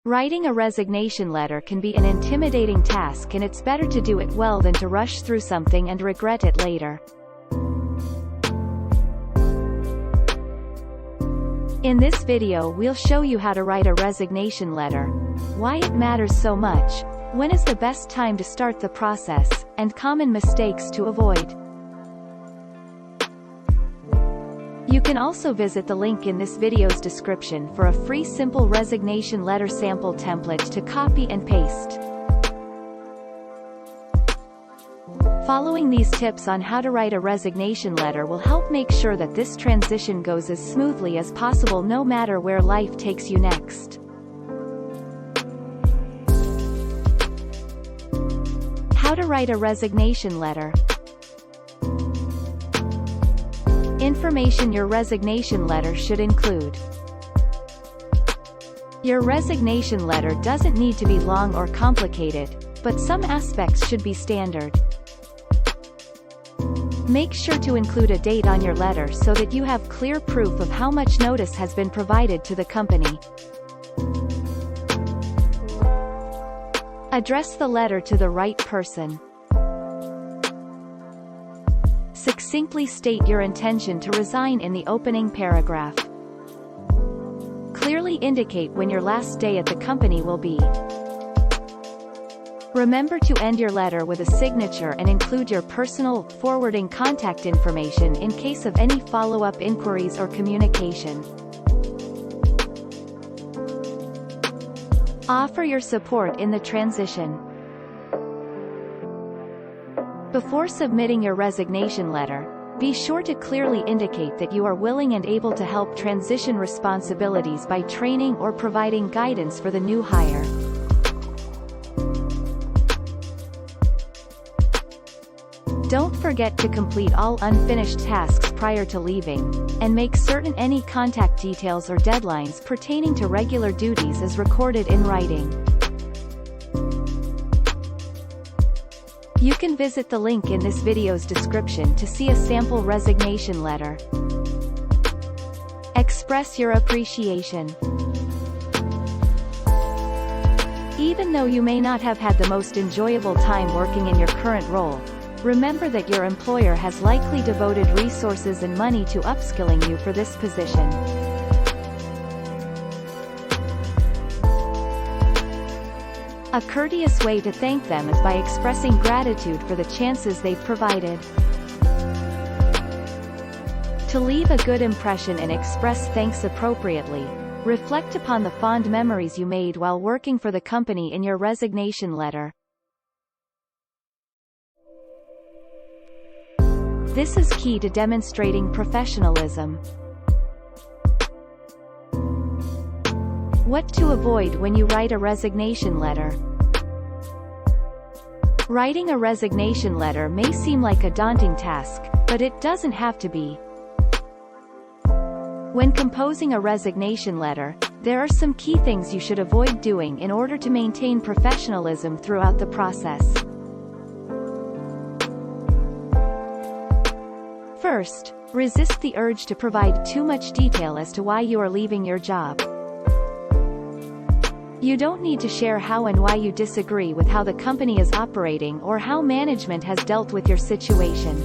Writing a resignation letter can be an intimidating task, and it's better to do it well than to rush through something and regret it later. In this video we'll show you how to write a resignation letter, why it matters so much, when is the best time to start the process, and common mistakes to avoid. You can also visit the link in this video's description for a free simple resignation letter sample template to copy and paste. Following these tips on how to write a resignation letter will help make sure that this transition goes as smoothly as possible no matter where life takes you next. How to write a resignation letter. Information your resignation letter should include. Your resignation letter doesn't need to be long or complicated, but some aspects should be standard. Make sure to include a date on your letter so that you have clear proof of how much notice has been provided to the company. Address the letter to the right person. Succinctly state your intention to resign in the opening paragraph. Clearly indicate when your last day at the company will be. Remember to end your letter with a signature and include your personal, forwarding contact information in case of any follow-up inquiries or communication. Offer your support in the transition. Before submitting your resignation letter, be sure to clearly indicate that you are willing and able to help transition responsibilities by training or providing guidance for the new hire. Don't forget to complete all unfinished tasks prior to leaving, and make certain any contact details or deadlines pertaining to regular duties is recorded in writing. You can visit the link in this video's description to see a sample resignation letter. Express your appreciation. Even though you may not have had the most enjoyable time working in your current role, remember that your employer has likely devoted resources and money to upskilling you for this position. A courteous way to thank them is by expressing gratitude for the chances they've provided. To leave a good impression and express thanks appropriately, reflect upon the fond memories you made while working for the company in your resignation letter. This is key to demonstrating professionalism. What to avoid when you write a resignation letter. Writing a resignation letter may seem like a daunting task, but it doesn't have to be. When composing a resignation letter, there are some key things you should avoid doing in order to maintain professionalism throughout the process. First, resist the urge to provide too much detail as to why you are leaving your job. You don't need to share how and why you disagree with how the company is operating or how management has dealt with your situation.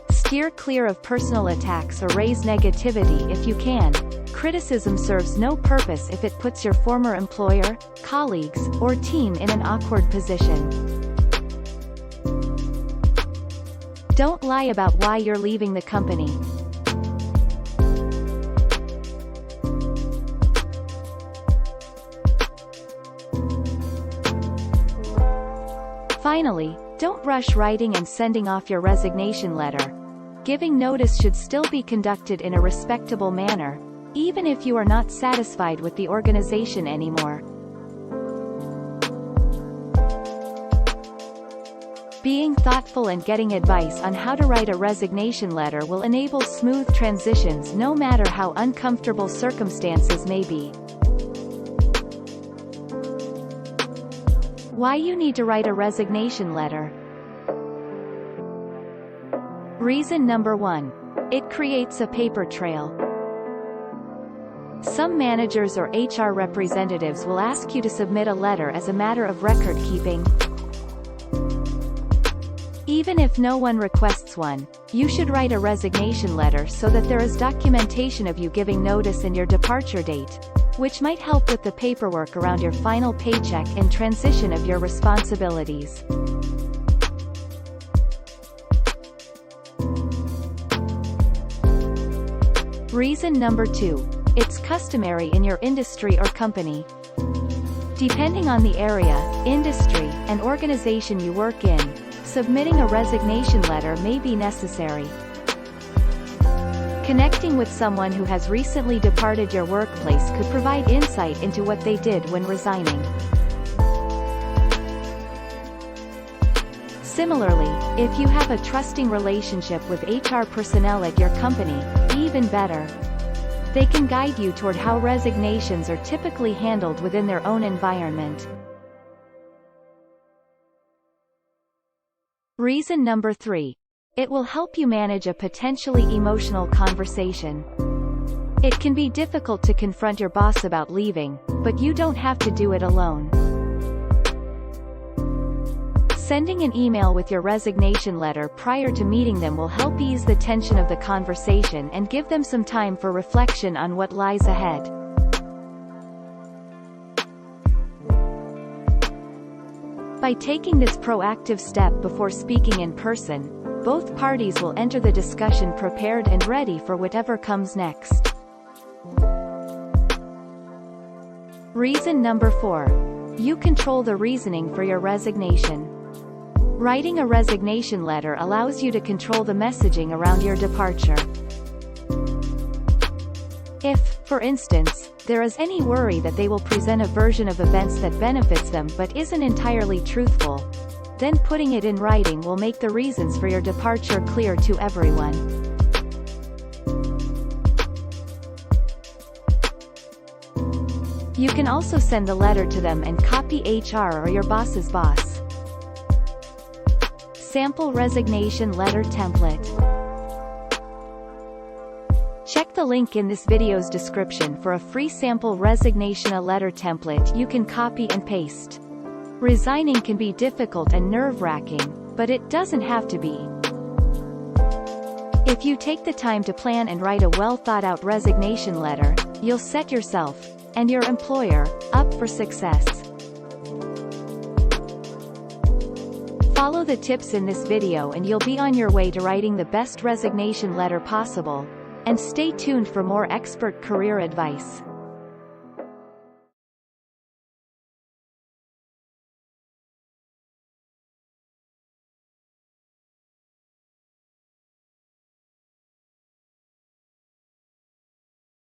Steer clear of personal attacks or raise negativity if you can. Criticism serves no purpose if it puts your former employer, colleagues, or team in an awkward position. Don't lie about why you're leaving the company. Finally, don't rush writing and sending off your resignation letter. Giving notice should still be conducted in a respectable manner, even if you are not satisfied with the organization anymore. Being thoughtful and getting advice on how to write a resignation letter will enable smooth transitions no matter how uncomfortable circumstances may be. Why you need to write a resignation letter. Reason number 1. It creates a paper trail. Some managers or HR representatives will ask you to submit a letter as a matter of record keeping. Even if no one requests one, you should write a resignation letter so that there is documentation of you giving notice and your departure date, which might help with the paperwork around your final paycheck and transition of your responsibilities. Reason number 2. It's customary in your industry or company. Depending on the area, industry, and organization you work in, submitting a resignation letter may be necessary. Connecting with someone who has recently departed your workplace could provide insight into what they did when resigning. Similarly, if you have a trusting relationship with HR personnel at your company, even better. They can guide you toward how resignations are typically handled within their own environment. Reason number 3. It will help you manage a potentially emotional conversation. It can be difficult to confront your boss about leaving, but you don't have to do it alone. Sending an email with your resignation letter prior to meeting them will help ease the tension of the conversation and give them some time for reflection on what lies ahead. By taking this proactive step before speaking in person, both parties will enter the discussion prepared and ready for whatever comes next. Reason number 4. You control the reasoning for your resignation. Writing a resignation letter allows you to control the messaging around your departure. If, for instance, there is any worry that they will present a version of events that benefits them but isn't entirely truthful, then putting it in writing will make the reasons for your departure clear to everyone. You can also send the letter to them and copy HR or your boss's boss. Sample resignation letter template. Check the link in this video's description for a free sample resignation letter template you can copy and paste. Resigning can be difficult and nerve-wracking, but it doesn't have to be. If you take the time to plan and write a well-thought-out resignation letter, you'll set yourself, and your employer, up for success. Follow the tips in this video and you'll be on your way to writing the best resignation letter possible. And stay tuned for more expert career advice.